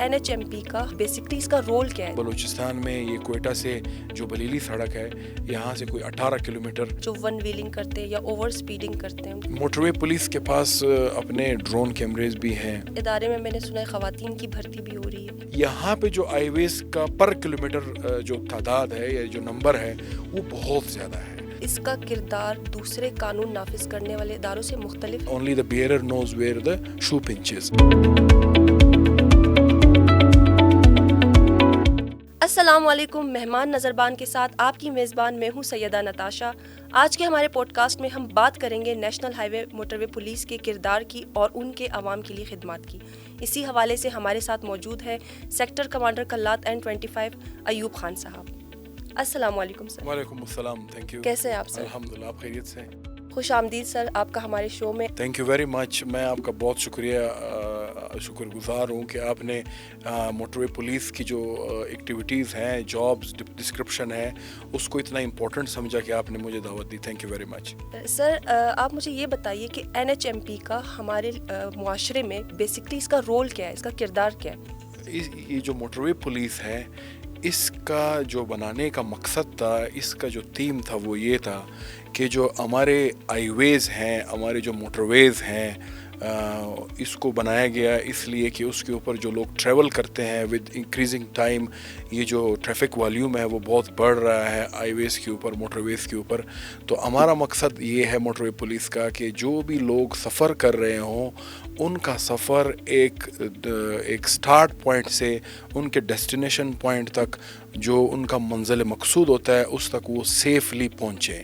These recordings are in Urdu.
NHMP کا بیسکلی اس کا رول کیا ہے؟ بلوچستان میں یہ کوئٹہ سے جو بلیلی سڑک ہے یہاں سے کوئی 18 کلومیٹر جو ون ویلنگ کرتے ہیں یا اوور سپیڈنگ کرتے ہیں، موٹر وے پولیس کے پاس اپنے ڈرون کیمریز بھی ہیں. ادارے میں نے سنا ہے خواتین کی بھرتی بھی ہو رہی ہے. یہاں پہ جو آئی ویز کا پر کلومیٹر جو تعداد ہے یا جو نمبر ہے وہ بہت زیادہ ہے. اس کا کردار دوسرے قانون نافذ کرنے والے اداروں سے مختلف. Only the bearer knows where the shoe pinches. السلام علیکم. مہمان نظربان کے ساتھ آپ کی میزبان میں ہوں سیدہ نتاشا. آج کے ہمارے پوڈ کاسٹ میں ہم بات کریں گے نیشنل ہائی وے موٹر وے پولیس کے کردار کی اور ان کے عوام کے لیے خدمات کی. اسی حوالے سے ہمارے ساتھ موجود ہے sector commander Kalat N25 Ayub Khan صاحب. السلام علیکم سر. وعلیکم السلام. Thank you. کیسے ہیں آپ سر؟ الحمدللہ. آپ خیریت سے؟ خوش آمدید سر آپ کا ہمارے شو میں. تھینک یو ویری مچ. میں آپ کا بہت شکر گزار ہوں کہ آپ نے موٹر وے پولیس کی جو ایکٹیویٹیز ہیں، جابز ڈسکرپشن ہے، اس کو اتنا امپورٹنٹ سمجھا کہ آپ نے مجھے دعوت دی. Thank you very much. Sir آپ مجھے یہ بتائیے کہ NHMP کا ہمارے معاشرے میں بیسکلی اس کا رول کیا ہے، اس کا کردار کیا ہے؟ یہ جو موٹر وے پولیس ہے اس کا جو بنانے کا مقصد تھا، اس کا جو تھیم تھا وہ یہ تھا کہ جو ہمارے آئی ویز ہیں، ہمارے جو موٹر ویز ہیں، اس کو بنایا گیا اس لیے کہ اس کے اوپر جو لوگ ٹریول کرتے ہیں ود انکریزنگ ٹائم یہ جو ٹریفک والیوم ہے وہ بہت بڑھ رہا ہے آئی ویز کے اوپر، موٹر ویز کے اوپر. تو ہمارا مقصد یہ ہے موٹر وے پولیس کا کہ جو بھی لوگ سفر کر رہے ہوں ان کا سفر ایک سٹارٹ پوائنٹ سے ان کے ڈیسٹینیشن پوائنٹ تک جو ان کا منزل مقصود ہوتا ہے اس تک وہ سیفلی پہنچے.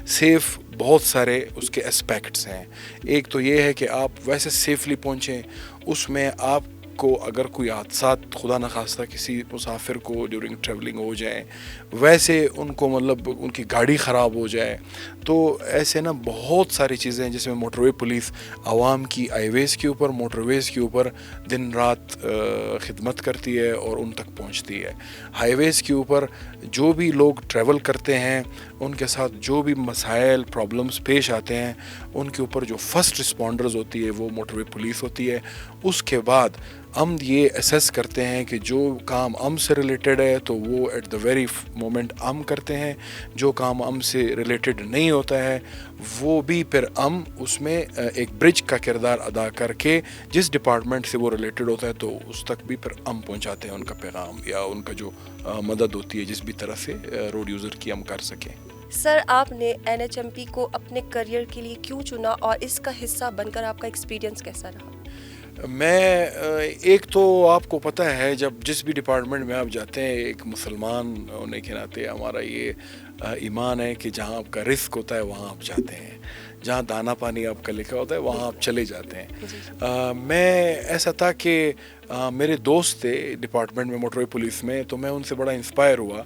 سیف بہت سارے اس کے اسپیکٹس ہیں. ایک تو یہ ہے کہ آپ ویسے سیفلی پہنچیں، اس میں آپ کو اگر کوئی حادثات خدا نخواستہ کسی مسافر کو ڈیورنگ ٹریولنگ ہو جائیں، ویسے ان کو مطلب ان کی گاڑی خراب ہو جائے، تو ایسے نا بہت ساری چیزیں ہیں جس میں موٹر وے پولیس عوام کی آئی ویز کے اوپر، موٹر ویز کے اوپر دن رات خدمت کرتی ہے اور ان تک پہنچتی ہے. ہائی ویز کے اوپر جو بھی لوگ ٹریول کرتے ہیں ان کے ساتھ جو بھی مسائل پرابلمس پیش آتے ہیں ان کے اوپر جو فرسٹ رسپونڈرز ہوتی ہے وہ موٹر وے پولیس ہوتی ہے. اس کے بعد ہم یہ اسیس کرتے ہیں کہ جو کام ہم سے ریلیٹڈ ہے تو وہ ایٹ دا ویری مومنٹ ہم کرتے ہیں، جو کام ہم سے ریلیٹڈ نہیں ہوتا ہے وہ بھی پھر ہم اس میں ایک برج کا کردار ادا کر کے جس ڈپارٹمنٹ سے وہ ریلیٹڈ ہوتا ہے تو اس تک بھی پھر ہم پہنچاتے ہیں ان کا پیغام یا ان کا جو مدد ہوتی ہے جس بھی طرح سے روڈ یوزر کی ہم کر سکیں. سر آپ نے NHMP کو اپنے کریئر کے لیے کیوں چنا اور اس کا حصہ بن کر آپ کا ایکسپیرینس کیسا رہا؟ میں ایک تو آپ کو پتہ ہے جب جس بھی ڈپارٹمنٹ میں آپ جاتے ہیں ایک مسلمان ہونے کے ناطے ہمارا یہ ایمان ہے کہ جہاں آپ کا رزق ہوتا ہے وہاں آپ جاتے ہیں، جہاں دانا پانی آپ کا لکھا ہوتا ہے وہاں آپ چلے جاتے ہیں. میں ایسا تھا کہ میرے دوست تھے ڈپارٹمنٹ میں موٹر وے پولیس میں، تو میں ان سے بڑا انسپائر ہوا.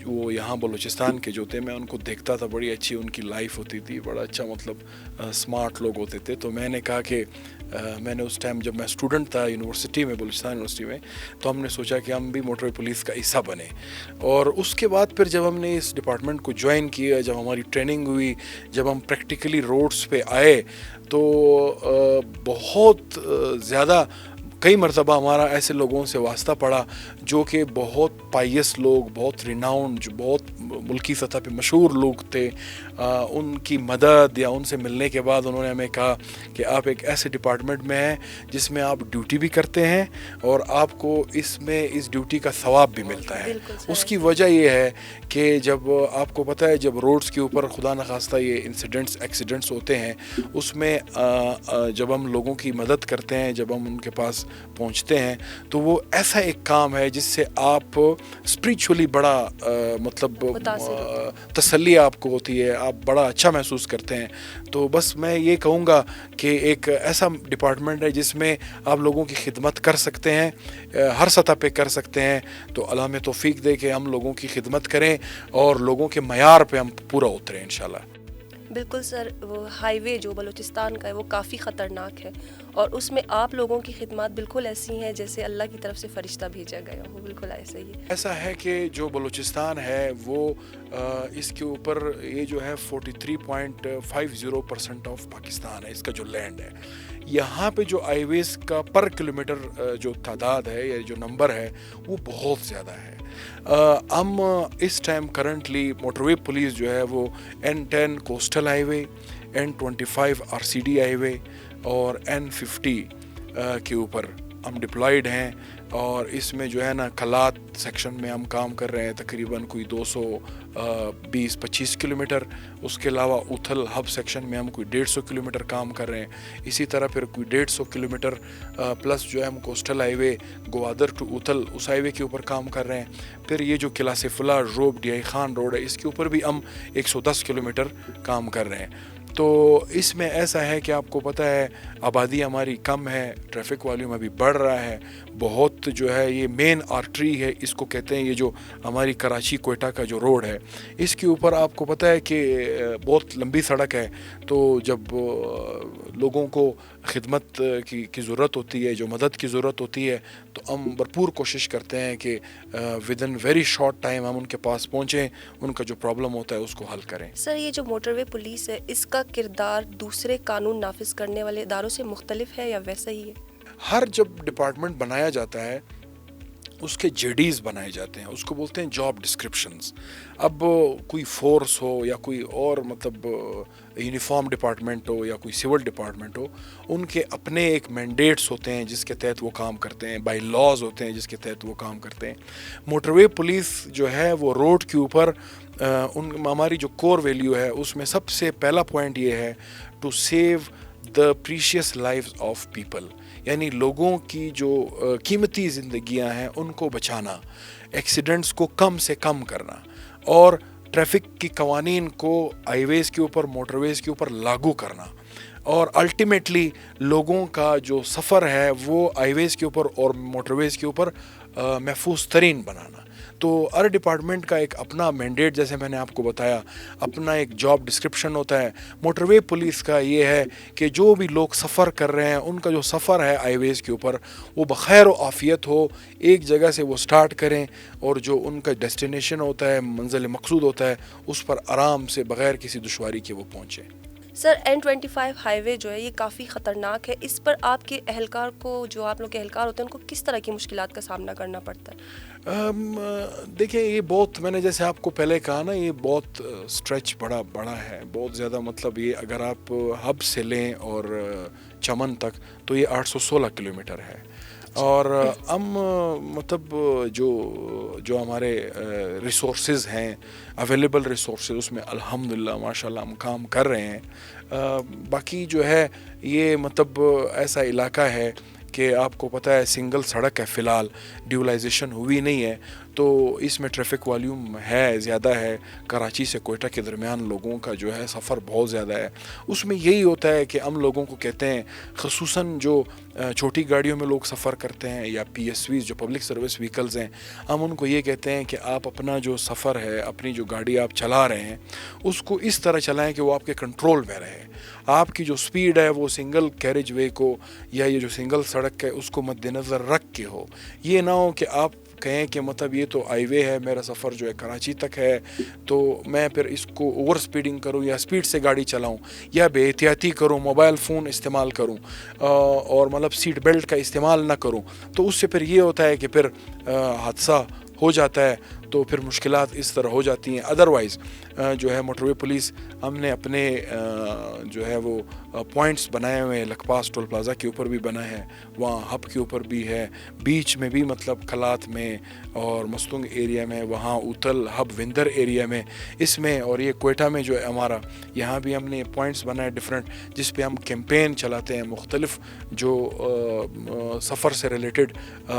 وہ یہاں بلوچستان کے جو تھے میں ان کو دیکھتا تھا، بڑی اچھی ان کی لائف ہوتی تھی، بڑا اچھا مطلب اسمارٹ لوگ ہوتے تھے. تو میں نے کہا کہ میں نے اس ٹائم جب میں اسٹوڈنٹ تھا یونیورسٹی میں، بلوچستان یونیورسٹی میں، تو ہم نے سوچا کہ ہم بھی موٹر وے پولیس کا حصہ بنیں. اور اس کے بعد پھر جب ہم نے اس ڈپارٹمنٹ کو جوائن کیا، جب ہماری ٹریننگ ہوئی، جب ہم پریکٹیکلی روڈز پہ آئے تو بہت زیادہ کئی مرتبہ ہمارا ایسے لوگوں سے واسطہ پڑا جو کہ بہت پائیس لوگ، بہت ریناؤنڈ، جو بہت ملکی سطح پہ مشہور لوگ تھے. ان کی مدد یا ان سے ملنے کے بعد انہوں نے ہمیں کہا کہ آپ ایک ایسے ڈپارٹمنٹ میں ہیں جس میں آپ ڈیوٹی بھی کرتے ہیں اور آپ کو اس میں اس ڈیوٹی کا ثواب بھی ملتا ہے. اس کی وجہ یہ ہے کہ جب آپ کو پتہ ہے جب روڈز کے اوپر خدا نخواستہ یہ ایکسیڈنٹس ہوتے ہیں، اس میں جب ہم لوگوں کی مدد کرتے ہیں، جب ہم ان کے پاس پہنچتے ہیں تو وہ ایسا ایک کام ہے جس سے آپ اسپریچولی بڑا مطلب تسلی آپ کو ہوتی ہے، آپ بڑا اچھا محسوس کرتے ہیں. تو بس میں یہ کہوں گا کہ ایک ایسا ڈپارٹمنٹ ہے جس میں آپ لوگوں کی خدمت کر سکتے ہیں، ہر سطح پہ کر سکتے ہیں. تو اللہ ہمیں توفیق دے کہ ہم لوگوں کی خدمت کریں اور لوگوں کے معیار پہ ہم پورا اتریں انشاءاللہ. بالکل سر، وہ ہائی وے جو بلوچستان کا ہے وہ کافی خطرناک ہے اور اس میں آپ لوگوں کی خدمات بالکل ایسی ہیں جیسے اللہ کی طرف سے فرشتہ بھیجا گیا ہو. بالکل ایسا ہی ہے. ایسا ہے کہ جو بلوچستان ہے وہ اس کے اوپر یہ جو ہے 43.50% آف پاکستان ہے، اس کا جو لینڈ ہے یہاں پہ جو آئی ویز کا پر کلومیٹر جو تعداد ہے یا جو نمبر ہے وہ بہت زیادہ ہے. ہم اس ٹائم کرنٹلی موٹر وے پولیس جو ہے وہ N10 کوسٹل ہائی وے, N25 RCD ہائی وے اور N50 کے اوپر ہم ڈپلائیڈ ہیں, اور اس میں جو ہے نا کھلات سیکشن میں ہم کام کر رہے ہیں تقریباً کوئی 220-25 کلومیٹر. اس کے علاوہ اتھل ہب سیکشن میں ہم کوئی 150 کلومیٹر کام کر رہے ہیں. اسی طرح پھر کوئی 150 کلومیٹر پلس جو ہے ہم coastal highway Gwadar to Uthal اس ہائی وے کے اوپر کام کر رہے ہیں. پھر یہ جو Qila Saifullah road D I Khan road ہے اس کے اوپر بھی ہم 110 کلومیٹر کام کر رہے ہیں. تو اس میں ایسا ہے کہ آپ کو پتہ ہے آبادی ہماری کم ہے, ٹریفک والیوم ابھی بڑھ رہا ہے بہت, جو ہے یہ مین آرٹری ہے اس کو کہتے ہیں, یہ جو ہماری کراچی کوئٹہ کا جو روڈ ہے اس کے اوپر آپ کو پتہ ہے کہ بہت لمبی سڑک ہے. تو جب لوگوں کو خدمت کی ضرورت ہوتی ہے, جو مدد کی ضرورت ہوتی ہے, تو ہم بھرپور کوشش کرتے ہیں کہ with in very short time ہم ان کے پاس پہنچیں, ان کا جو پرابلم ہوتا ہے اس کو حل کریں. سر یہ جو موٹر وے پولیس ہے اس کا کردار دوسرے قانون نافذ کرنے والے اداروں سے مختلف ہے یا ویسا ہی ہے؟ ہر جب ڈپارٹمنٹ بنایا جاتا ہے اس کے JDs بنائے جاتے ہیں, اس کو بولتے ہیں جاب ڈسکرپشنز. اب کوئی فورس ہو یا کوئی اور مطلب یونیفارم ڈپارٹمنٹ ہو یا کوئی سول ڈپارٹمنٹ ہو, ان کے اپنے ایک مینڈیٹس ہوتے ہیں جس کے تحت وہ کام کرتے ہیں, بائی لاز ہوتے ہیں جس کے تحت وہ کام کرتے ہیں. موٹر وے پولیس جو ہے وہ روڈ کے اوپر ہماری جو کور ویلیو ہے اس میں سب سے پہلا پوائنٹ یہ ہے to save the precious lives of people, یعنی لوگوں کی جو قیمتی زندگیاں ہیں ان کو بچانا, ایکسیڈنٹس کو کم سے کم کرنا, اور ٹریفک کی قوانین کو ہائی ویز کے اوپر موٹر ویز کے اوپر لاگو کرنا, اور الٹیمیٹلی لوگوں کا جو سفر ہے وہ ہائی ویز کے اوپر اور موٹر ویز کے اوپر محفوظ ترین بنانا. تو ہر ڈپارٹمنٹ کا ایک اپنا مینڈیٹ, جیسے میں نے آپ کو بتایا, اپنا ایک جاب ڈسکرپشن ہوتا ہے. موٹر وے پولیس کا یہ ہے کہ جو بھی لوگ سفر کر رہے ہیں ان کا جو سفر ہے ہائی ویز کے اوپر وہ بخیر و عافیت ہو, ایک جگہ سے وہ سٹارٹ کریں اور جو ان کا ڈیسٹینیشن ہوتا ہے, منزل مقصود ہوتا ہے, اس پر آرام سے بغیر کسی دشواری کے وہ پہنچیں. سر N25 ہائی وے جو ہے یہ کافی خطرناک ہے, اس پر آپ کے اہلکار کو, جو آپ لوگ کے اہلکار ہوتے ہیں, ان کو کس طرح کی مشکلات کا سامنا کرنا پڑتا ہے؟ دیکھیں یہ بہت, میں نے جیسے آپ کو پہلے کہا نا, یہ بہت اسٹریچ بڑا ہے, بہت زیادہ. مطلب یہ اگر آپ ہب سے لیں اور چمن تک تو یہ 816 کلومیٹر ہے, اور ہم مطلب جو ہمارے ریسورسز ہیں, اویلیبل ریسورسز, اس میں الحمدللہ ماشاءاللہ ہم کام کر رہے ہیں. باقی جو ہے یہ مطلب ایسا علاقہ ہے کہ آپ کو پتہ ہے سنگل سڑک ہے, فی الحال ڈیولائزیشن ہوئی نہیں ہے, تو اس میں ٹریفک والیوم ہے, زیادہ ہے. کراچی سے کوئٹہ کے درمیان لوگوں کا جو ہے سفر بہت زیادہ ہے. اس میں یہی ہوتا ہے کہ ہم لوگوں کو کہتے ہیں, خصوصاً جو چھوٹی گاڑیوں میں لوگ سفر کرتے ہیں یا PSVs جو پبلک سروس وہیکلز ہیں, ہم ان کو یہ کہتے ہیں کہ آپ اپنا جو سفر ہے, اپنی جو گاڑی آپ چلا رہے ہیں اس کو اس طرح چلائیں کہ وہ آپ کے کنٹرول میں رہے. آپ کی جو سپیڈ ہے وہ سنگل کیریج وے کو یا یہ جو سنگل سڑک ہے اس کو مد نظر رکھ کے ہو. یہ نہ ہو کہ آپ کہیں کہ مطلب یہ تو ہائی وے ہے, میرا سفر جو ہے کراچی تک ہے, تو میں پھر اس کو اوور سپیڈنگ کروں یا سپیڈ سے گاڑی چلاؤں یا بے احتیاطی کروں, موبائل فون استعمال کروں اور مطلب سیٹ بیلٹ کا استعمال نہ کروں. تو اس سے پھر یہ ہوتا ہے کہ پھر حادثہ ہو جاتا ہے, تو پھر مشکلات اس طرح ہو جاتی ہیں. ادروائز جو ہے موٹر وے پولیس ہم نے اپنے جو ہے وہ پوائنٹس بنائے ہوئے ہیں, لکپاس ٹول پلازا کے اوپر بھی بنا ہے, وہاں ہب کے اوپر بھی ہے, بیچ میں بھی مطلب کھلات میں اور مستنگ ایریا میں, وہاں اتل ہب وندر ایریا میں, اس میں, اور یہ کوئٹہ میں جو ہے ہمارا, یہاں بھی ہم نے پوائنٹس بنائے ڈفرینٹ, جس پہ ہم کیمپین چلاتے ہیں. مختلف جو سفر سے ریلیٹڈ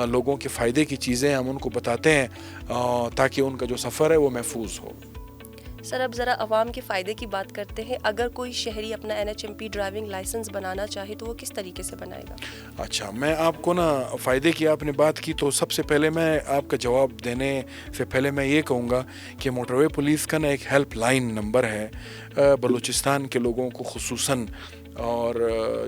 لوگوں کے فائدے کی چیزیں ہم ان کو بتاتے ہیں تاکہ ان کا جو سفر ہے وہ محفوظ ہو. سر اب ذرا عوام کے فائدے کی بات کرتے ہیں. اگر کوئی شہری اپنا NHMP ڈرائیونگ لائسنس بنانا چاہے تو وہ کس طریقے سے بنائے گا؟ اچھا, میں آپ کو نا فائدے کی آپ نے بات کی, تو سب سے پہلے میں آپ کا جواب دینے سے پہلے میں یہ کہوں گا کہ موٹر وے پولیس کا نا ایک ہیلپ لائن نمبر ہے, بلوچستان کے لوگوں کو خصوصاً اور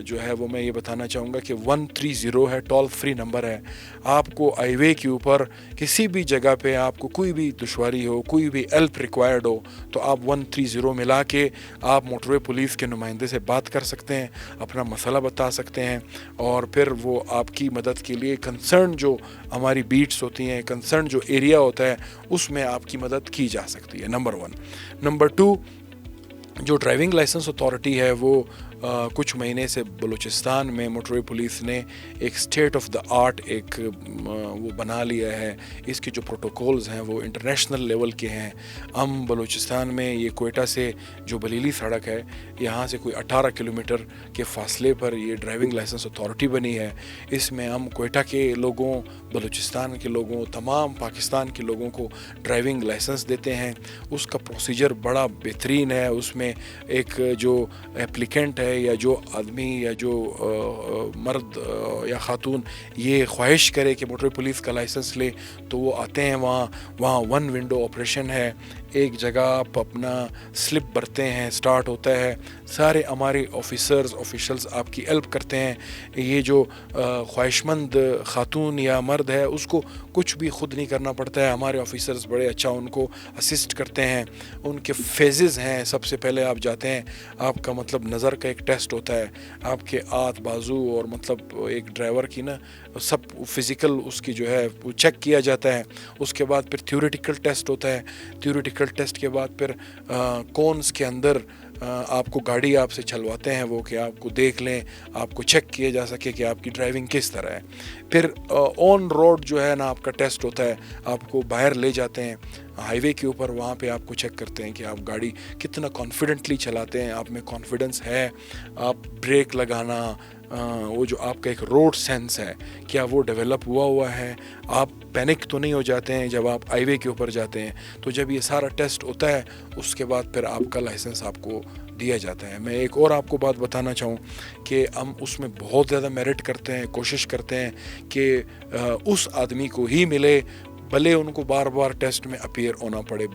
جو ہے وہ میں یہ بتانا چاہوں گا کہ 130 ہے، ٹول فری نمبر ہے. آپ کو ہائی وے کے اوپر کسی بھی جگہ پہ آپ کو کوئی بھی دشواری ہو، کوئی بھی ہیلپ ریکوائرڈ ہو، تو آپ 130 ملا کے آپ موٹر وے پولیس کے نمائندے سے بات کر سکتے ہیں، اپنا مسئلہ بتا سکتے ہیں، اور پھر وہ آپ کی مدد کے لیے کنسرن جو ہماری بیٹس ہوتی ہیں، کنسرن جو ایریا ہوتا ہے، اس میں آپ کی مدد کی جا سکتی ہے. نمبر 1. نمبر 2، جو ڈرائیونگ لائسنس اتھارٹی ہے وہ کچھ مہینے سے بلوچستان میں موٹر وے پولیس نے ایک اسٹیٹ آف دا آرٹ ایک وہ بنا لیا ہے. اس کے جو پروٹوکولز ہیں وہ انٹرنیشنل لیول کے ہیں. ہم بلوچستان میں یہ کوئٹہ سے جو بلیلی سڑک ہے، یہاں سے کوئی 18 کلومیٹر کے فاصلے پر یہ ڈرائیونگ لائسنس اتھارٹی بنی ہے. اس میں ہم کوئٹہ کے لوگوں، بلوچستان کے لوگوں، تمام پاکستان کے لوگوں کو ڈرائیونگ لائسنس دیتے ہیں. اس کا پروسیجر بڑا بہترین ہے. اس میں ایک جو اپلیکنٹ ہے یا جو آدمی یا جو مرد یا خاتون یہ خواہش کرے کہ موٹر پولیس کا لائسنس لے، تو وہ آتے ہیں وہاں 1 ونڈو آپریشن ہے. ایک جگہ آپ اپنا سلپ بھرتے ہیں، سٹارٹ ہوتا ہے، سارے ہمارے آفیشلز آپ کی ہیلپ کرتے ہیں. یہ جو خواہش مند خاتون یا مرد ہے اس کو کچھ بھی خود نہیں کرنا پڑتا ہے. ہمارے آفیسرز بڑے اچھا ان کو اسسٹ کرتے ہیں. ان کے فیزز ہیں. سب سے پہلے آپ جاتے ہیں، آپ کا مطلب نظر کا ایک ٹیسٹ ہوتا ہے، آپ کے ہاتھ بازو اور مطلب ایک ڈرائیور کی نا سب فزیکل اس کی جو ہے وہ چیک کیا جاتا ہے. اس کے بعد پھر تھیوریٹیکل ٹیسٹ ہوتا ہے. تھیوریٹیکل ٹیسٹ کے بعد پھر کونس کے اندر آپ کو گاڑی آپ سے چلواتے ہیں وہ کہ آپ کو دیکھ لیں، آپ کو چیک کیا جا سکے کہ آپ کی ڈرائیونگ کس طرح ہے. پھر آن روڈ جو ہے نا آپ کا ٹیسٹ ہوتا ہے. آپ کو باہر لے جاتے ہیں ہائی وے کے اوپر، وہاں پہ آپ کو چیک کرتے ہیں کہ آپ گاڑی کتنا کانفیڈنٹلی چلاتے ہیں، آپ میں کانفیڈنس ہے، آپ بریک لگانا، وہ جو آپ کا ایک روڈ سینس ہے کیا وہ ڈیولپ ہوا ہے، آپ پینک تو نہیں ہو جاتے ہیں جب آپ ہائی وے کے اوپر جاتے ہیں. تو جب یہ سارا ٹیسٹ ہوتا ہے اس کے بعد پھر آپ کا لائسنس آپ کو دیا جاتا ہے. میں ایک اور آپ کو بات بتانا چاہوں کہ ہم اس میں بہت زیادہ میرٹ کرتے ہیں، کوشش کرتے ہیں کہ اس آدمی کو ہی ملے، بھلے ان کو بار بار ٹیسٹ میں اپیئر ہونا پڑے،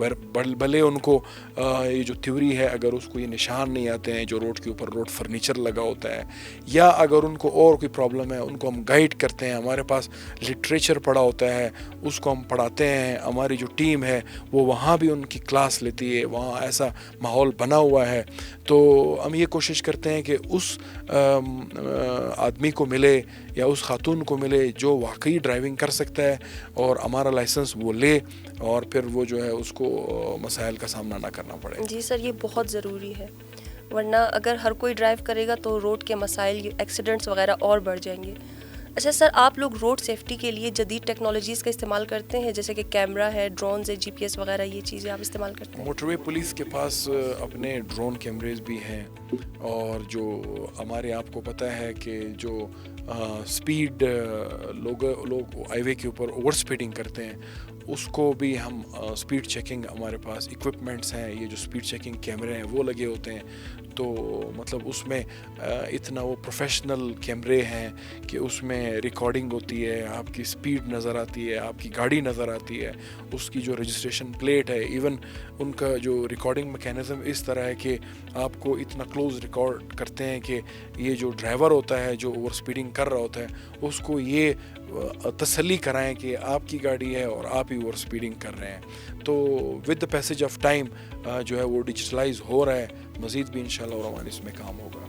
بھلے ان کو یہ جو تھیوری ہے اگر اس کو یہ نشان نہیں آتے ہیں جو روڈ کے اوپر روڈ فرنیچر لگا ہوتا ہے، یا اگر ان کو اور کوئی پرابلم ہے ان کو ہم گائیڈ کرتے ہیں. ہمارے پاس لٹریچر پڑا ہوتا ہے، اس کو ہم پڑھاتے ہیں. ہماری جو ٹیم ہے وہ وہاں بھی ان کی کلاس لیتی ہے، وہاں ایسا ماحول بنا ہوا ہے. تو ہم یہ کوشش کرتے ہیں کہ اس آدمی کو ملے یا اس خاتون کو ملے جو واقعی ڈرائیونگ کر سکتا ہے اور ہمارا لائسنس وہ لے، اور پھر وہ جو ہے اس کو مسائل کا سامنا نہ کرنا پڑے. جی سر، یہ بہت ضروری ہے، ورنہ اگر ہر کوئی ڈرائیو کرے گا تو روڈ کے مسائل، ایکسیڈنٹس وغیرہ اور بڑھ جائیں گے. اچھا سر، آپ لوگ روڈ سیفٹی کے لیے جدید ٹیکنالوجیز کا استعمال کرتے ہیں، جیسے کہ کیمرہ ہے، ڈرونز ہے، جی پی ایس وغیرہ، یہ چیزیں آپ استعمال کرتے ہیں؟ موٹر وے پولیس کے پاس اپنے ڈرون کیمریز بھی ہیں، اور جو ہمارے آپ کو پتہ ہے کہ جو سپیڈ لوگ ہائی وے کے اوپر اوور سپیڈنگ کرتے ہیں اس کو بھی ہم سپیڈ چیکنگ، ہمارے پاس اکوپمنٹس ہیں، یہ جو سپیڈ چیکنگ کیمرے ہیں وہ لگے ہوتے ہیں. تو مطلب اس میں اتنا وہ پروفیشنل کیمرے ہیں کہ اس میں ریکارڈنگ ہوتی ہے، آپ کی سپیڈ نظر آتی ہے، آپ کی گاڑی نظر آتی ہے، اس کی جو رجسٹریشن پلیٹ ہے، ایون ان کا جو ریکارڈنگ میکینزم اس طرح ہے کہ آپ کو اتنا کلوز ریکارڈ کرتے ہیں کہ یہ جو ڈرائیور ہوتا ہے جو اوور سپیڈنگ کر رہا ہوتا ہے اس کو یہ تسلی کرائیں کہ آپ کی گاڑی ہے اور آپ ہی اوور سپیڈنگ کر رہے ہیں. تو with the passage of time جو ہے وہ ڈیجیٹلائز ہو رہا ہے. مزید بھی انشاءاللہ الرحمن اس میں کام ہوگا.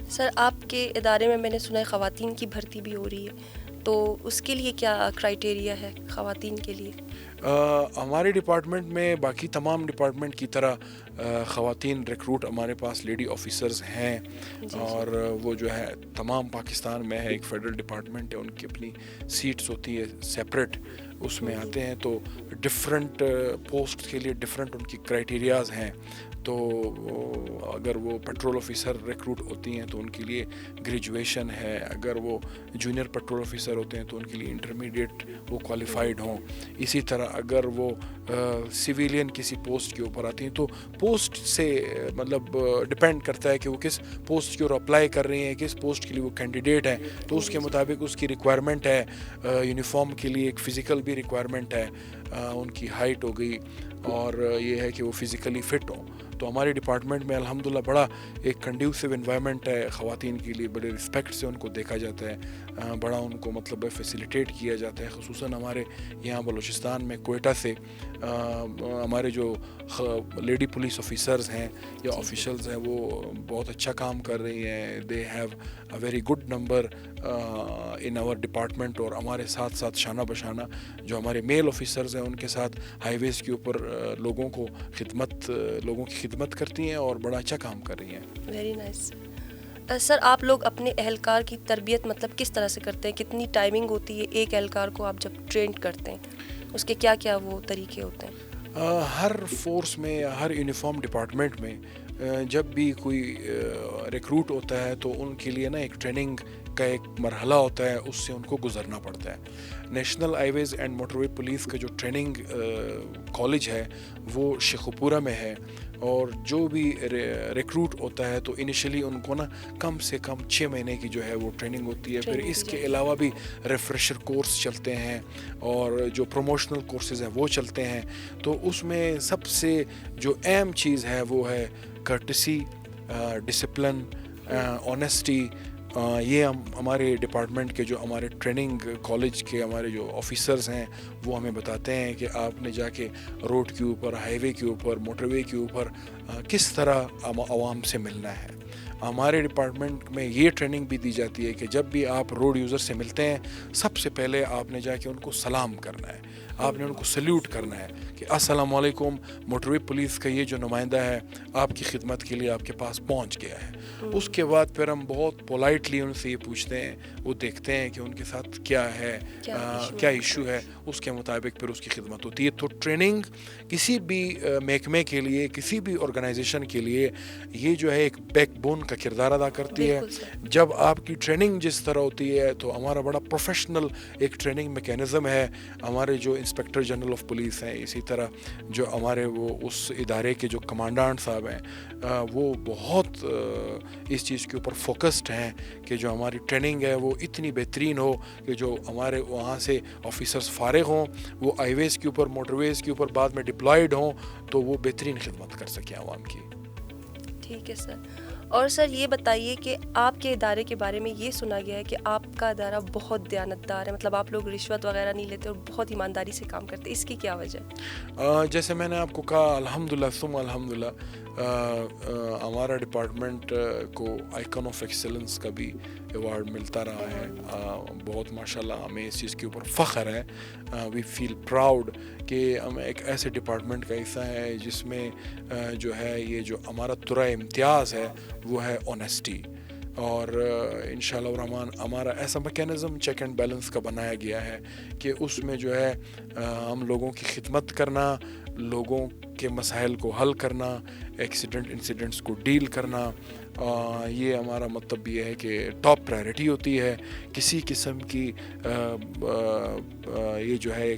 سر، آپ کے ادارے میں نے سنا ہے خواتین کی بھرتی بھی ہو رہی ہے، تو اس کے لیے کیا کرائیٹیریا ہے خواتین کے لیے؟ ہمارے ڈپارٹمنٹ میں باقی تمام ڈپارٹمنٹ کی طرح خواتین ریکروٹ ہمارے پاس لیڈی آفیسرز ہیں، اور وہ جو ہے تمام پاکستان میں ہے. ایک فیڈرل ڈپارٹمنٹ ہے، ان کی اپنی سیٹس ہوتی ہے سیپریٹ، اس میں آتے ہیں. تو ڈفرینٹ پوسٹ کے لیے ڈفرینٹ ان کی کرائیٹیریاز ہیں. تو اگر وہ پیٹرول آفیسر ریکروٹ ہوتی ہیں تو ان کے لیے گریجویشن ہے، اگر وہ جونیئر پیٹرول آفیسر ہوتے ہیں تو ان کے لیے انٹرمیڈیٹ وہ کوالیفائڈ ہوں. اسی طرح اگر وہ سویلین کسی پوسٹ کے اوپر آتی ہیں تو پوسٹ سے مطلب ڈپینڈ کرتا ہے کہ وہ کس پوسٹ کی اور اپلائی کر رہی ہیں، کس پوسٹ کے لیے وہ کینڈیڈیٹ ہیں، تو اس کے مطابق اس کی ریکوائرمنٹ ہے. یونیفارم کے لیے ایک فزیکل بھی ریکوائرمنٹ ہے، ان کی ہائٹ ہو گئی اور یہ ہے کہ وہ فزیکلی فٹ ہوں. تو ہمارے ڈپارٹمنٹ میں الحمدللہ بڑا ایک کنڈیوسو انوائرمنٹ ہے خواتین کے لیے, بڑے رسپیکٹ سے ان کو دیکھا جاتا ہے, بڑا ان کو مطلب فیسیلیٹیٹ کیا جاتا ہے. خصوصاً ہمارے یہاں بلوچستان میں کوئٹہ سے ہمارے جو لیڈی پولیس آفیسرز ہیں یا آفیشلز ہیں وہ بہت اچھا کام کر رہی ہیں. They have a very good number in our department, اور ہمارے ساتھ ساتھ شانہ بشانہ جو ہمارے میل آفیسرز ہیں ان کے ساتھ ہائی ویز کے اوپر لوگوں کی خدمت کرتی ہیں اور بڑا اچھا کام کر رہی ہیں. Very nice. سر آپ لوگ اپنے اہلکار کی تربیت مطلب کس طرح سے کرتے ہیں؟ کتنی ٹائمنگ ہوتی ہے ایک اہلکار کو آپ جب ٹرینڈ کرتے ہیں, اس کے کیا کیا وہ طریقے ہوتے ہیں؟ ہر فورس میں یا ہر یونیفارم ڈپارٹمنٹ میں جب بھی کوئی ریکروٹ ہوتا ہے تو ان کے لیے نا ایک ٹریننگ کا ایک مرحلہ ہوتا ہے, اس سے ان کو گزرنا پڑتا ہے. National highways and motorway police کا جو ٹریننگ کالج ہے وہ شیخوپورہ میں ہے, اور جو بھی ریکروٹ ہوتا ہے تو انیشلی ان کو نا کم سے کم 6 مہینے کی جو ہے وہ ٹریننگ ہوتی ہے. پھر اس کے علاوہ بھی ریفریشر کورس چلتے ہیں اور جو پروموشنل کورسز ہیں وہ چلتے ہیں. تو اس میں سب سے جو اہم چیز ہے وہ ہے کرٹسی, ڈسپلن, آنیسٹی. یہ ہمارے ڈپارٹمنٹ کے جو ہمارے ٹریننگ کالج کے ہمارے جو آفیسرز ہیں وہ ہمیں بتاتے ہیں کہ آپ نے جا کے روڈ کے اوپر, ہائی وے کے اوپر, موٹر وے کے اوپر کس طرح عوام سے ملنا ہے. ہمارے ڈپارٹمنٹ میں یہ ٹریننگ بھی دی جاتی ہے کہ جب بھی آپ روڈ یوزر سے ملتے ہیں سب سے پہلے آپ نے جا کے ان کو سلام کرنا ہے, آپ نے ان کو سلیوٹ کرنا ہے کہ السلام علیکم, موٹر وے پولیس کا یہ جو نمائندہ ہے آپ کی خدمت کے لیے آپ کے پاس پہنچ گیا ہے. اس کے بعد پھر ہم بہت پولائٹلی ان سے یہ پوچھتے ہیں, وہ دیکھتے ہیں کہ ان کے ساتھ کیا ہے, کیا ایشو ہے, اس کے مطابق پھر اس کی خدمت ہوتی ہے. تو ٹریننگ کسی بھی محکمے کے لیے, کسی بھی آرگنائزیشن کے لیے یہ جو ہے ایک بیک بون کا کردار ادا کرتی ہے. جب آپ کی ٹریننگ جس طرح ہوتی ہے تو ہمارا بڑا پروفیشنل ایک ٹریننگ میکینزم ہے. ہمارے جو انسپیکٹر جنرل آف پولیس ہیں, اسی طرح جو ہمارے وہ اس ادارے کے جو کمانڈانٹ صاحب ہیں وہ بہت اس چیز کے اوپر فوکسڈ ہیں کہ جو ہماری ٹریننگ ہے وہ اتنی بہترین ہو کہ جو ہمارے وہاں سے آفیسرز فارغ ہوں وہ ہائی ویز کے اوپر, موٹر ویز کے اوپر بعد میں ڈپلائیڈ ہوں تو وہ بہترین خدمت کر سکیں عوام کی. ٹھیک ہے سر. اور سر یہ بتائیے کہ آپ کے ادارے کے بارے میں یہ سنا گیا ہے کہ آپ کا ادارہ بہت دیانتدار ہے, مطلب آپ لوگ رشوت وغیرہ نہیں لیتے اور بہت ایمانداری سے کام کرتے, اس کی کیا وجہ ہے؟ جیسے میں نے آپ کو کہا الحمدللہ ثم الحمدللہ ہمارا ڈپارٹمنٹ کو آئیکن آف ایکسلنس کا بھی ایوارڈ ملتا رہا ہے. بہت ماشاءاللہ ہمیں اس چیز کے اوپر فخر ہے. وی فیل پراؤڈ کہ ہم ایک ایسے ڈپارٹمنٹ کا حصہ ہے جس میں جو ہے یہ جو ہمارا ترہ امتیاز ہے وہ ہے آنیسٹی. اور انشاءاللہ الرحمن ہمارا ایسا میکینزم چیک اینڈ بیلنس کا بنایا گیا ہے کہ اس میں جو ہے ہم لوگوں کی خدمت کرنا, لوگوں کے مسائل کو حل کرنا, انسیڈنٹس کو ڈیل کرنا, یہ ہمارا مطلب یہ ہے کہ ٹاپ پرائرٹی ہوتی ہے. کسی قسم کی یہ جو ہے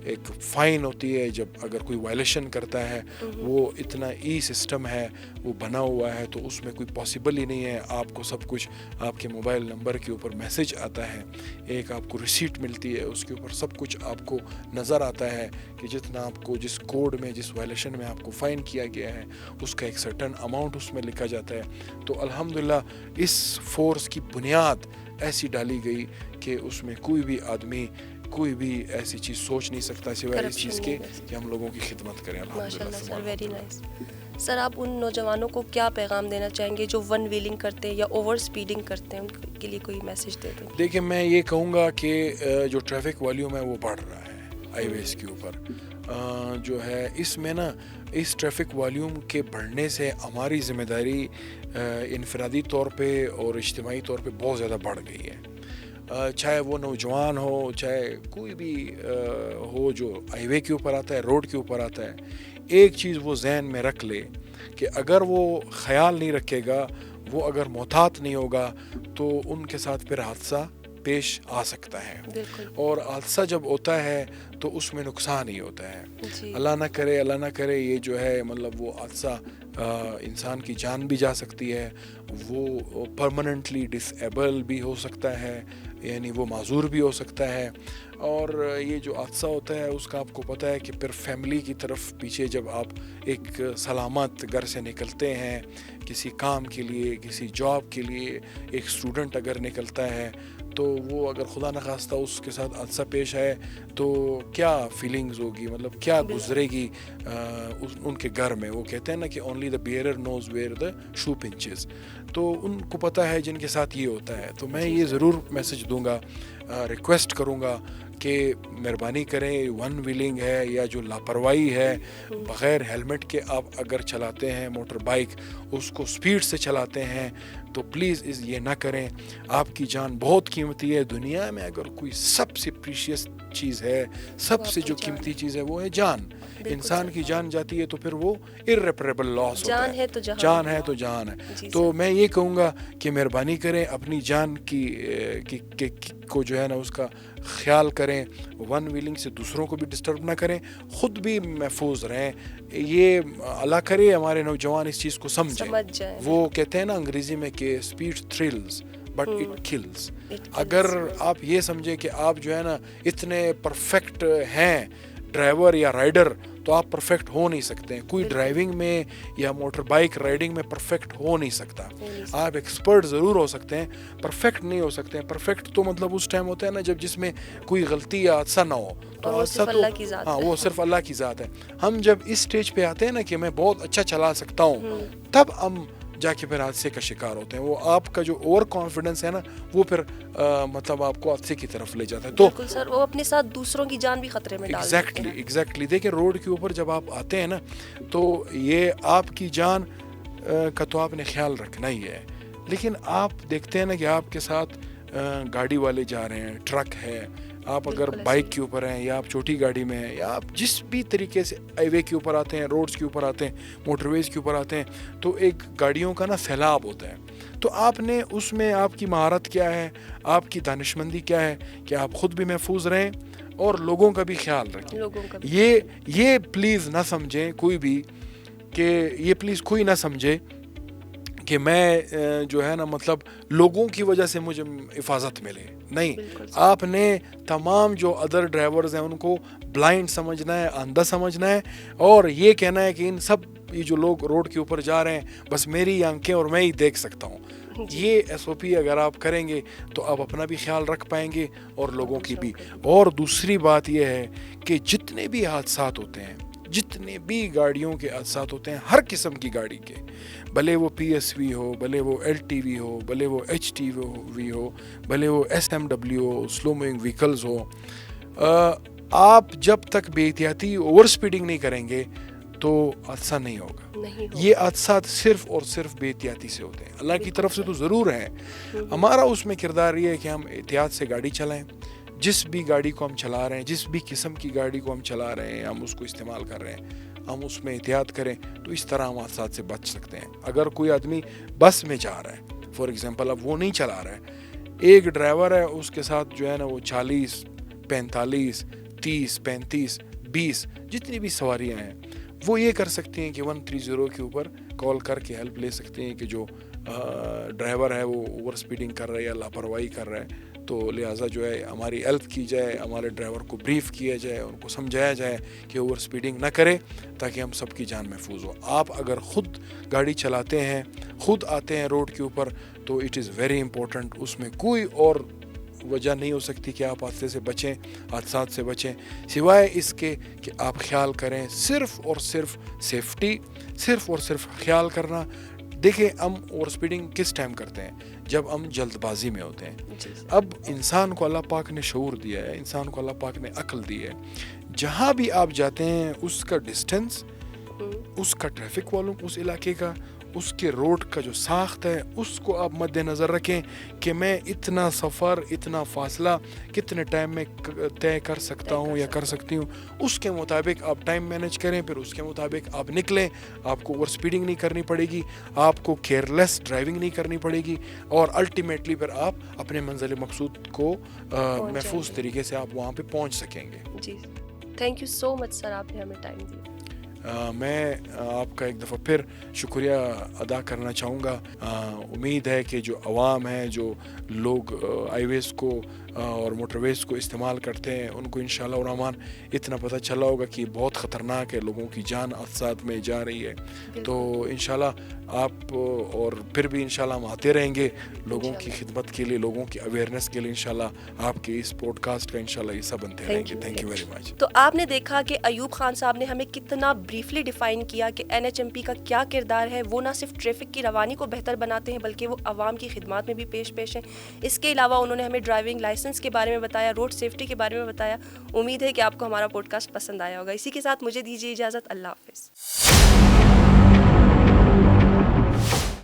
ایک فائن ہوتی ہے جب اگر کوئی وائلیشن کرتا ہے, وہ اتنا ای سسٹم ہے وہ بنا ہوا ہے تو اس میں کوئی پاسبل ہی نہیں ہے. آپ کو سب کچھ آپ کے موبائل نمبر کے اوپر میسج آتا ہے, ایک آپ کو ریسیٹ ملتی ہے, اس کے اوپر سب کچھ آپ کو نظر آتا ہے کہ جتنا آپ کو جس کوڈ میں, جس وائلیشن میں آپ کو فائن کیا گیا ہے اس کا ایک سرٹن اماؤنٹ اس میں لکھا جاتا ہے. تو الحمدللہ اس فورس کی بنیاد ایسی ڈالی گئی کہ اس میں کوئی بھی آدمی کوئی بھی ایسی چیز سوچ نہیں سکتا سوائے اس چیز کے کہ ہم لوگوں کی خدمت کریں. ماشاءاللہ سر, ویری نائس. سر آپ ان نوجوانوں کو کیا پیغام دینا چاہیں گے جو ون ویلنگ کرتے ہیں یا اوور سپیڈنگ کرتے ہیں, ان کے لیے کوئی میسج دے دیں؟ دیکھیں میں یہ کہوں گا کہ جو ٹریفک والیوم ہے وہ بڑھ رہا ہے ہائی ویز کے اوپر. جو ہے اس میں نا اس ٹریفک والیوم کے بڑھنے سے ہماری ذمہ داری انفرادی طور پہ اور اجتماعی طور پہ بہت زیادہ بڑھ گئی ہے. چاہے وہ نوجوان ہو, چاہے کوئی بھی ہو جو ہائی وے کے اوپر آتا ہے, روڈ کے اوپر آتا ہے, ایک چیز وہ ذہن میں رکھ لے کہ اگر وہ خیال نہیں رکھے گا, وہ اگر محتاط نہیں ہوگا تو ان کے ساتھ پھر حادثہ پیش آ سکتا ہے. بالکل. اور حادثہ جب ہوتا ہے تو اس میں نقصان ہی ہوتا ہے. جی. اللہ نہ کرے یہ جو ہے مطلب وہ حادثہ انسان کی جان بھی جا سکتی ہے, وہ پرماننٹلی ڈس ایبل بھی ہو سکتا ہے, یعنی وہ معذور بھی ہو سکتا ہے. اور یہ جو حادثہ ہوتا ہے اس کا آپ کو پتہ ہے کہ پھر فیملی کی طرف پیچھے جب آپ ایک سلامت گھر سے نکلتے ہیں کسی کام کے لیے, کسی جاب کے لیے, ایک اسٹوڈنٹ اگر نکلتا ہے تو وہ اگر خدا نخواستہ اس کے ساتھ حادثہ پیش آئے تو کیا فیلنگز ہوگی, مطلب کیا گزرے گی ان کے گھر میں. وہ کہتے ہیں نا کہ only the bearer nose where the show punches, تو ان کو پتہ ہے جن کے ساتھ یہ ہوتا ہے. تو میں یہ ضرور میسج دوں گا, ریکویسٹ کروں گا کہ مہربانی کریں, ون ویلنگ ہے یا جو لاپرواہی ہے, بغیر ہیلمٹ کے آپ اگر چلاتے ہیں موٹر بائک, اس کو سپیڈ سے چلاتے ہیں تو پلیز یہ نہ کریں. آپ کی جان بہت قیمتی ہے. دنیا میں اگر کوئی سب سے پریشیس چیز ہے, سب سے جو قیمتی چیز ہے وہ ہے جان. انسان کی جان جاتی ہے تو پھر وہ irreparable لاس ہوتا ہے. جان ہے تو جان ہے. تو میں یہ کہوں گا کہ مہربانی کریں اپنی جان کی کو جو ہے نا اس کا خیال کریں, ون ویلنگ سے دوسروں کو بھی ڈسٹرب نہ کریں, خود بھی محفوظ رہیں. یہ اللہ کرے ہمارے نوجوان اس چیز کو سمجھیں. وہ کہتے ہیں نا انگریزی میں کہ اسپیڈ تھرلز بٹ اٹ کلز. اگر آپ یہ سمجھیں کہ آپ جو ہے نا اتنے پرفیکٹ ہیں ڈرائیور یا رائڈر, تو آپ پرفیکٹ ہو نہیں سکتے ہیں. کوئی ڈرائیونگ میں یا موٹر بائک رائڈنگ میں پرفیکٹ ہو نہیں سکتا. آپ ایکسپرٹ ضرور ہو سکتے ہیں, پرفیکٹ نہیں ہو سکتے ہیں. پرفیکٹ تو مطلب اس ٹائم ہوتا ہے نا جب جس میں کوئی غلطی یا حادثہ نہ ہو, تو حادثہ تو ہاں وہ صرف اللہ کی ذات ہے. ہم جب اس سٹیج پہ آتے ہیں نا کہ میں بہت اچھا چلا سکتا ہوں, تب ہم جا کے پھر حادثے کا شکار ہوتے ہیں. وہ آپ کا جو اوور کانفیڈنس ہے نا وہ پھر مطلب آپ کو حادثے کی طرف لے جاتا ہے. تو بالکل سر, وہ اپنے ساتھ دوسروں کی جان بھی خطرے میں ڈال دیتے ہیں. ایگزیکٹلی. دیکھیں روڈ کے اوپر جب آپ آتے ہیں نا تو یہ آپ کی جان کا تو آپ نے خیال رکھنا ہی ہے, لیکن آپ دیکھتے ہیں نا کہ آپ کے ساتھ گاڑی والے جا رہے ہیں, ٹرک ہے, آپ اگر بائک کے اوپر ہیں یا آپ چھوٹی گاڑی میں ہیں یا آپ جس بھی طریقے سے ہائی وے کے اوپر آتے ہیں, روڈز کے اوپر آتے ہیں, موٹر ویز کے اوپر آتے ہیں, تو ایک گاڑیوں کا نا سیلاب ہوتا ہے. تو آپ نے اس میں آپ کی مہارت کیا ہے, آپ کی دانشمندی کیا ہے کہ آپ خود بھی محفوظ رہیں اور لوگوں کا بھی خیال رکھیں. یہ پلیز نہ سمجھیں کوئی بھی کہ یہ پلیز کوئی نہ سمجھے کہ میں جو ہے نا مطلب لوگوں کی وجہ سے مجھے حفاظت ملے. نہیں, آپ نے تمام جو ادر ڈرائیورز ہیں ان کو بلائنڈ سمجھنا ہے, اندھا سمجھنا ہے, اور یہ کہنا ہے کہ ان سب یہ جو لوگ روڈ کے اوپر جا رہے ہیں بس میری آنکھیں اور میں ہی دیکھ سکتا ہوں. یہ SOP اگر آپ کریں گے تو آپ اپنا بھی خیال رکھ پائیں گے اور لوگوں کی بھی. اور دوسری بات یہ ہے کہ جتنے بھی حادثات ہوتے ہیں, جتنے بھی گاڑیوں کے حادثات ہوتے ہیں, ہر قسم کی گاڑی کے, بھلے وہ PSV ہو, بھلے وہ LTV ہو, بھلے وہ HTV ہو, بھلے وہ SMW ہو, سلو موونگ وہیکلز ہو, آپ جب تک بے احتیاطی اوور سپیڈنگ نہیں کریں گے تو حادثہ نہیں ہوگا. یہ حادثات صرف اور صرف بے احتیاطی سے ہوتے ہیں. اللہ کی طرف سے تو ضرور ہیں, ہمارا اس میں کردار یہ ہے کہ ہم احتیاط سے گاڑی چلائیں. جس بھی گاڑی کو ہم چلا رہے ہیں, جس بھی قسم کی گاڑی کو ہم چلا رہے ہیں, ہم اس کو استعمال کر رہے ہیں, ہم اس میں احتیاط کریں تو اس طرح ہم حادثات سے بچ سکتے ہیں. اگر کوئی آدمی بس میں جا رہا ہے فار ایگزامپل, اب وہ نہیں چلا رہا ہے, ایک ڈرائیور ہے, اس کے ساتھ جو ہے نا وہ 40 45 30 35 20 جتنی بھی سواریاں ہیں, وہ یہ کر سکتے ہیں کہ 130 کے اوپر کال کر کے ہیلپ لے سکتے ہیں کہ جو ڈرائیور ہے وہ اوور سپیڈنگ کر رہا ہے یا لاپرواہی کر رہا ہے, تو لہٰذا جو ہے ہماری ہیلپ کی جائے, ہمارے ڈرائیور کو بریف کیا جائے, ان کو سمجھایا جائے کہ اوور سپیڈنگ نہ کرے تاکہ ہم سب کی جان محفوظ ہو. آپ اگر خود گاڑی چلاتے ہیں, خود آتے ہیں روڈ کے اوپر, تو اٹ از ویری امپورٹنٹ. اس میں کوئی اور وجہ نہیں ہو سکتی کہ آپ حادثے سے بچیں, حادثات سے بچیں, سوائے اس کے کہ آپ خیال کریں صرف اور صرف سیفٹی, صرف اور صرف خیال کرنا. دیکھیں ہم اوور سپیڈنگ کس ٹائم کرتے ہیں, جب ہم جلد بازی میں ہوتے ہیں. اب انسان کو اللہ پاک نے شعور دیا ہے, انسان کو اللہ پاک نے عقل دی ہے. جہاں بھی آپ جاتے ہیں اس کا ڈسٹینس, اس کا ٹریفک والوں, اس علاقے کا, اس کے روڈ کا جو ساخت ہے اس کو آپ مد نظر رکھیں کہ میں اتنا سفر اتنا فاصلہ کتنے ٹائم میں طے کر سکتا ہوں یا کر سکتی ہوں. اس کے مطابق آپ ٹائم مینیج کریں, پھر اس کے مطابق آپ نکلیں. آپ کو اوور اسپیڈنگ نہیں کرنی پڑے گی, آپ کو کیئرلیس ڈرائیونگ نہیں کرنی پڑے گی, اور الٹیمیٹلی پھر آپ اپنے منزل مقصود کو محفوظ طریقے سے آپ وہاں پہ پہنچ سکیں گے. جی, thank you so much sir, آپ نے ہمیں ٹائم دیا. میں آپ کا ایک دفعہ پھر شکریہ ادا کرنا چاہوں گا. امید ہے کہ جو عوام ہے, جو لوگ ہائی ویز کو اور موٹر ویز کو استعمال کرتے ہیں, ان کو انشاءاللہ الرحمن اتنا پتہ چلا ہوگا کہ بہت خطرناک ہے, لوگوں کی جان حادثات میں جا رہی ہے. تو انشاءاللہ آپ اور پھر بھی انشاءاللہ ہم آتے رہیں گے لوگوں کی خدمت کے لیے, لوگوں کی اویئرنیس کے لیے. انشاءاللہ آپ کے اس پوڈ کاسٹ کا انشاءاللہ حصہ بنتے رہیں گے. تھینک یو ویری مچ. تو آپ نے دیکھا کہ ایوب خان صاحب نے ہمیں کتنا بریفلی ڈیفائن کیا کہ این ایچ ایم پی کا کیا کردار ہے. وہ نہ صرف ٹریفک کی روانی کو بہتر بناتے ہیں بلکہ وہ عوام کی خدمات میں بھی پیش ہیں. اس کے علاوہ انہوں نے ہمیں ڈرائیونگ لائسنس کے بارے میں بتایا, روڈ سیفٹی کے بارے میں بتایا. امید ہے کہ آپ کو ہمارا پوڈ کاسٹ پسند آیا ہوگا. اسی کے ساتھ مجھے دیجیے اجازت. اللہ حافظ.